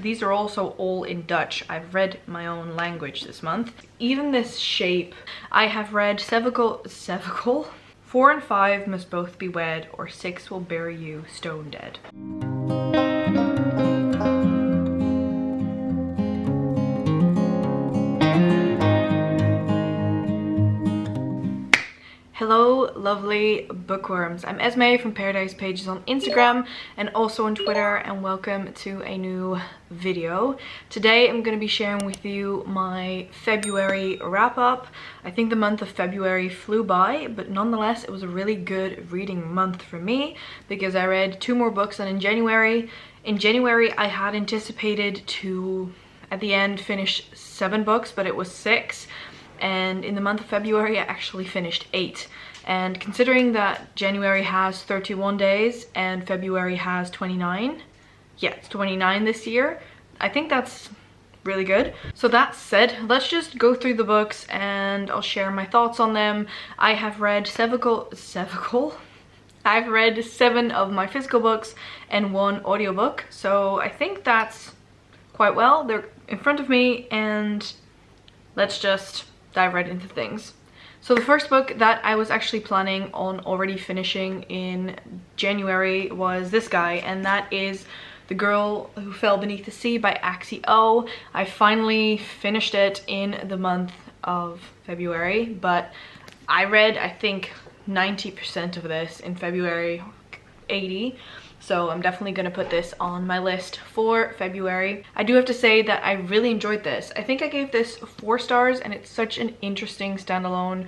These are also all in Dutch. I've read my own language this month. Even this shape. I have read Sevicle. 4 and 5 must both be wed, or 6 will bury you stone dead. Hello lovely bookworms, I'm Esmay from Paradise Pages on Instagram and also on Twitter, and welcome to a new video. Today I'm going to be sharing with you my February wrap up. I think the month of February flew by, but nonetheless it was a really good reading month for me because I read 2 more books than in January. In January I had anticipated to at the end finish 7 books, but it was 6. And in the month of February I actually finished 8, and considering that January has 31 days and February has 29, yeah, it's 29 this year, I think that's really good. So that said, let's just go through the books and I'll share my thoughts on them. I have read I've read 7 of my physical books and 1 audiobook, so I think that's quite well. They're in front of me and let's just dive right into things. So the first book that I was actually planning on already finishing in January was this guy, and that is The Girl Who Fell Beneath the Sea by Axie O. I finally finished it in the month of February, but I read I think 90% of this in February, 80. So I'm definitely going to put this on my list for February. I do have to say that I really enjoyed this. I think I gave this 4 stars, and it's such an interesting standalone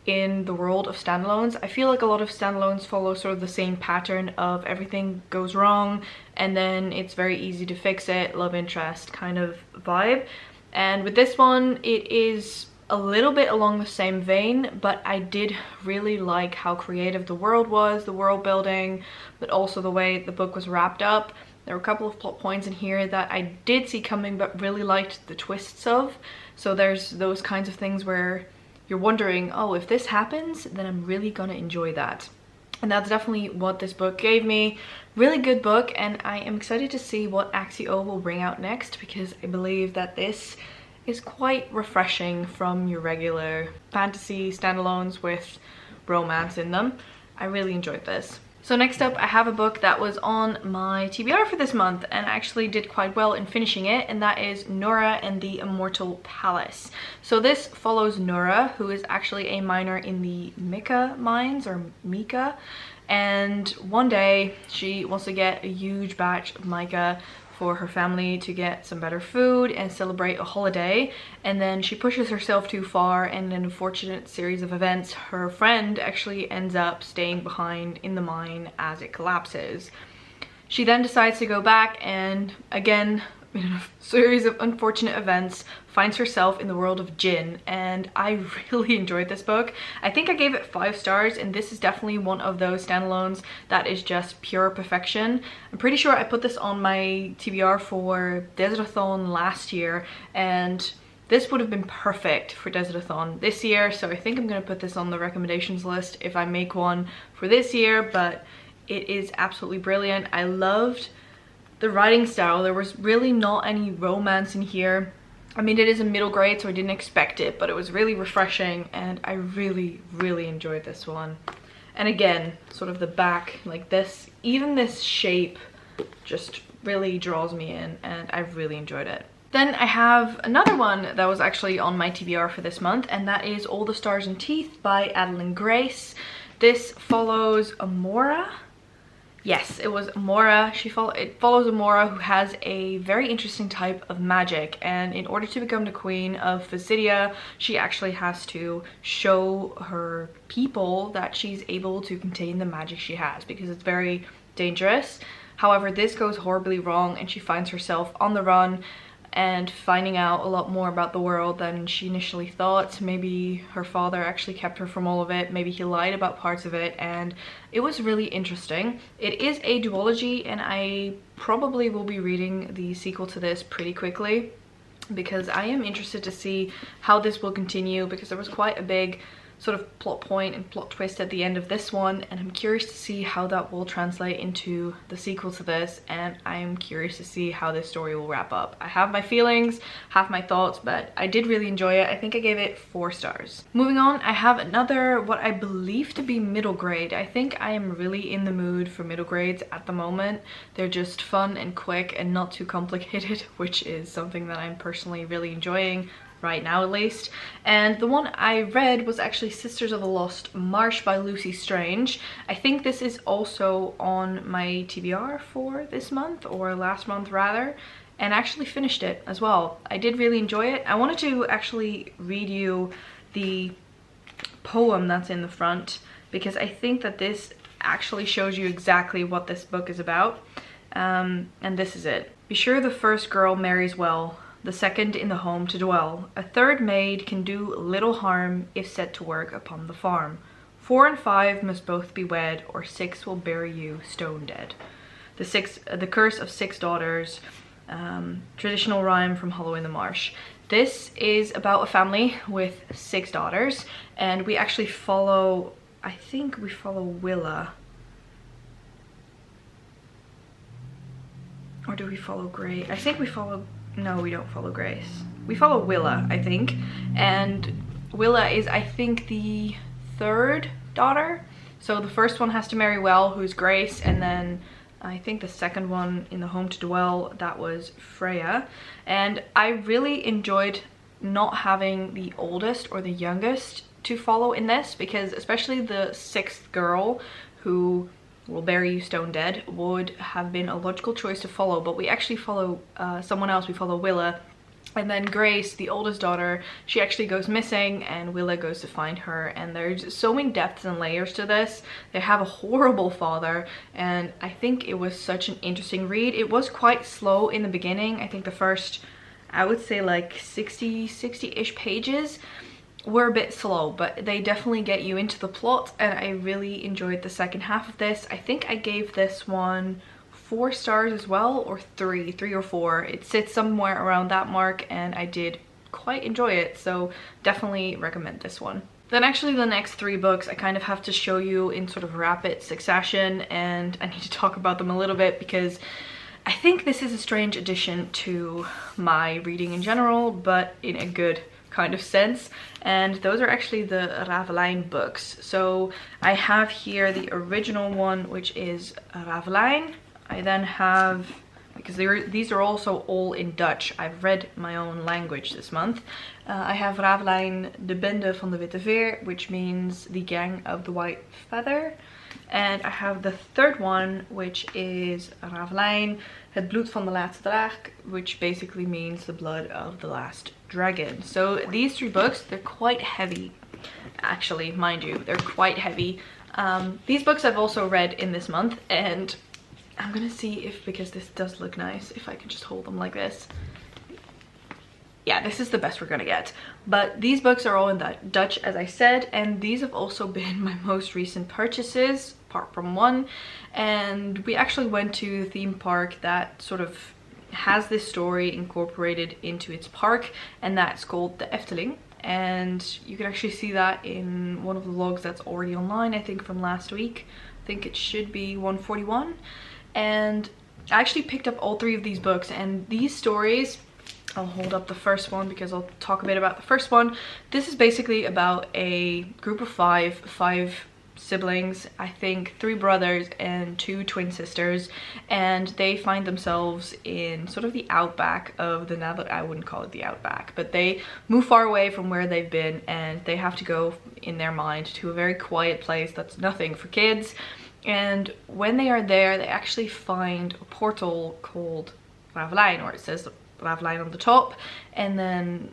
in the world of standalones. I feel like a lot of standalones follow sort of the same pattern of everything goes wrong and then it's very easy to fix it, love interest kind of vibe. And with this one, it is a little bit along the same vein, but I did really like how creative the world was, the world building, but also the way the book was wrapped up. There were a couple of plot points in here that I did see coming but really liked the twists of. So there's those kinds of things where you're wondering, oh, if this happens, then I'm really gonna enjoy that. And that's definitely what this book gave me. Really good book, and I am excited to see what Axie O will bring out next, because I believe that this is quite refreshing from your regular fantasy standalones with romance in them. I really enjoyed this. So next up, I have a book that was on my TBR for this month and I actually did quite well in finishing it, and that is Nora and the Immortal Palace. So this follows Nora, who is actually a miner in the Mika mines, or Mika, and one day she wants to get a huge batch of mica for her family to get some better food and celebrate a holiday, and then she pushes herself too far, and in an unfortunate series of events her friend actually ends up staying behind in the mine as it collapses. She then decides to go back and again, in a series of unfortunate events, finds herself in the world of Jinn, and I really enjoyed this book. I think I gave it 5 stars, and this is definitely one of those standalones that is just pure perfection. I'm pretty sure I put this on my TBR for DESERTATHON last year, and this would have been perfect for DESERTATHON this year, so I think I'm going to put this on the recommendations list if I make one for this year, but it is absolutely brilliant. I loved the writing style. There was really not any romance in here. I mean, it is a middle grade, so I didn't expect it, but it was really refreshing and I really enjoyed this one. And again, sort of the back, like this, even this shape just really draws me in, and I really enjoyed it. Then I have another one that was actually on my TBR for this month, and that is All the Stars and Teeth by Adeline Grace. This follows Amora. Yes, it was Amora. It follows Amora, who has a very interesting type of magic, and in order to become the queen of Visidia, she actually has to show her people that she's able to contain the magic she has, because it's very dangerous. However, this goes horribly wrong and she finds herself on the run and finding out a lot more about the world than she initially thought. Maybe her father actually kept her from all of it, maybe he lied about parts of it, and it was really interesting. It is a duology, and I probably will be reading the sequel to this pretty quickly because I am interested to see how this will continue, because there was quite a big sort of plot point and plot twist at the end of this one, and I'm curious to see how that will translate into the sequel to this, and I'm curious to see how this story will wrap up. I have my feelings, have my thoughts, but I did really enjoy it. I think I gave it 4 stars. Moving on, I have another what I believe to be middle grade. I think I am really in the mood for middle grades at the moment. They're just fun and quick and not too complicated, which is something that I'm personally really enjoying right now at least. And the one I read was actually Sisters of the Lost Marsh by Lucy Strange. I think this is also on my TBR for this month, or last month rather, and actually finished it as well. I did really enjoy it. I wanted to actually read you the poem that's in the front, because I think that this actually shows you exactly what this book is about. And this is it. Be sure the first girl marries well, the second in the home to dwell. A third maid can do little harm if set to work upon the farm. 4 and 5 must both be wed, or 6 will bury you stone dead. The curse of 6 daughters, traditional rhyme from Hollow in the Marsh. This is about a family with 6 daughters, and we actually follow, I think we follow Willa. Or do we follow Grace? I think we follow, no, we don't follow Grace. We follow Willa, I think. And Willa is, I think, the 3rd daughter. So the first one has to marry well, who's Grace, and then I think the second one in the home to dwell, that was Freya. And I really enjoyed not having the oldest or the youngest to follow in this, because especially the 6th girl, who will bury you stone dead, would have been a logical choice to follow, but we actually follow someone else. We follow Willa, and then Grace, the oldest daughter, she actually goes missing, and Willa goes to find her, and there's so many depths and layers to this. They have a horrible father, and I think it was such an interesting read. It was quite slow in the beginning. I think the first, I would say like 60-ish pages were a bit slow, but they definitely get you into the plot, and I really enjoyed the second half of this. I think I gave this one 4 stars as well, or 3 or 4. It sits somewhere around that mark, and I did quite enjoy it, so definitely recommend this one. Then actually the next 3 books I kind of have to show you in sort of rapid succession, and I need to talk about them a little bit because I think this is a strange addition to my reading in general, but in a good kind of sense, and those are actually the Ravelijn books. So I have here the original one, which is Ravelijn. I then have, because these are also all in Dutch, I've read my own language this month. I have Ravelijn de Bende van de Witte Veer, which means the gang of the white feather. And I have the third one, which is Ravelijn het bloed van de laatste draak, which basically means the blood of the last dragon. So these 3 books, they're quite heavy, actually, mind you, they're quite heavy. These books I've also read in this month, and I'm gonna see if, because this does look nice, if I can just hold them like this. Yeah, this is the best we're gonna get. But these books are all in Dutch, as I said, and these have also been my most recent purchases, apart from one. And we actually went to a theme park that sort of has this story incorporated into its park, and that's called the Efteling. And you can actually see that in one of the vlogs that's already online, I think from last week. I think it should be 141. And I actually picked up all 3 of these books, and these stories, I'll hold up the first one because I'll talk a bit about the first one. This is basically about a group of 5 siblings, I think 3 brothers and 2 twin sisters, and they find themselves in sort of the outback of the Netherlands. I wouldn't call it the outback, but they move far away from where they've been, and they have to go, in their mind, to a very quiet place that's nothing for kids. And when they are there, they actually find a portal called Ravelijn, or it says Ravelijn on the top, and then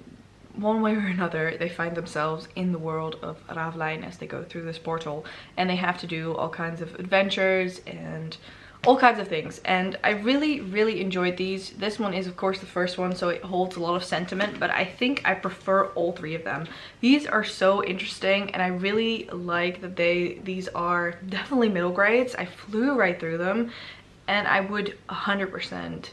one way or another they find themselves in the world of Ravelijn as they go through this portal, and they have to do all kinds of adventures and all kinds of things. And I really enjoyed these. This one is of course the first one, so it holds a lot of sentiment, but I think I prefer all 3 of them. These are so interesting, and I really like that these are definitely middle grades. I flew right through them, and I would 100%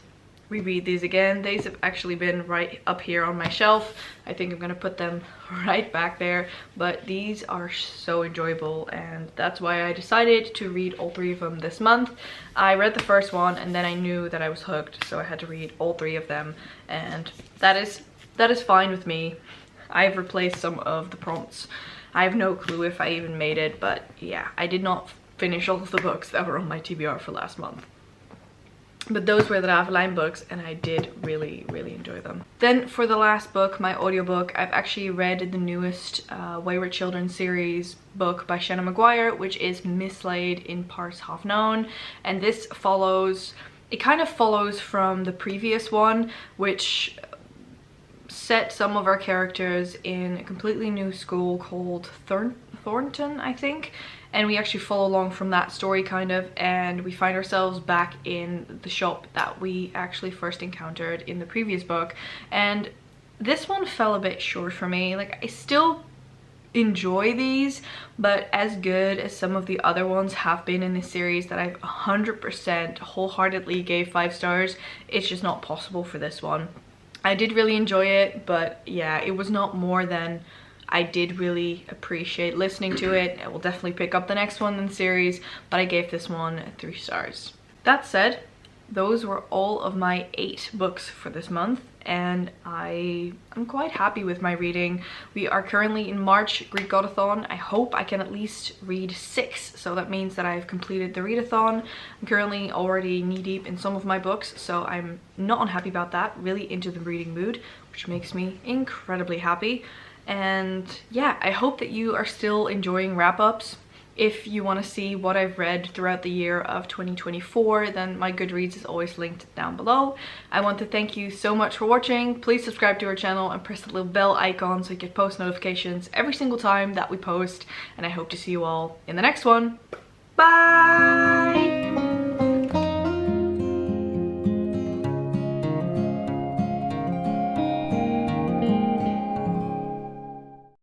reread these again. These have actually been right up here on my shelf. I think I'm gonna put them right back there, but these are so enjoyable, and that's why I decided to read all 3 of them this month. I read the first one and then I knew that I was hooked, so I had to read all 3 of them, and that is fine with me. I've replaced some of the prompts. I have no clue if I even made it, but yeah, I did not finish all of the books that were on my TBR for last month. But those were the Ravelijn books, and I did really enjoy them. Then for the last book, my audiobook, I've actually read the newest Wayward Children series book by Shannon Maguire, which is Mislaid in Parts Half Known. And this follows, it kind of follows from the previous one, which set some of our characters in a completely new school called Thornton, I think. And we actually follow along from that story kind of, and we find ourselves back in the shop that we actually first encountered in the previous book. And this one fell a bit short for me. Like, I still enjoy these, but as good as some of the other ones have been in this series that I've 100% wholeheartedly gave 5 stars, it's just not possible for this one. I did really enjoy it, but yeah, it was not more than I did really appreciate listening to it. I will definitely pick up the next one in the series, but I gave this one 3 stars. That said, those were all of my 8 books for this month, and I'm quite happy with my reading. We are currently in March GREEKGODATHON. I hope I can at least read 6, so that means that I've completed the readathon. I'm currently already knee-deep in some of my books, so I'm not unhappy about that. Really into the reading mood, which makes me incredibly happy. And yeah, I hope that you are still enjoying wrap-ups. If you want to see what I've read throughout the year of 2024, then my Goodreads is always linked down below. I want to thank you so much for watching. Please subscribe to our channel and press the little bell icon so you get post notifications every single time that we post. And I hope to see you all in the next one. Bye!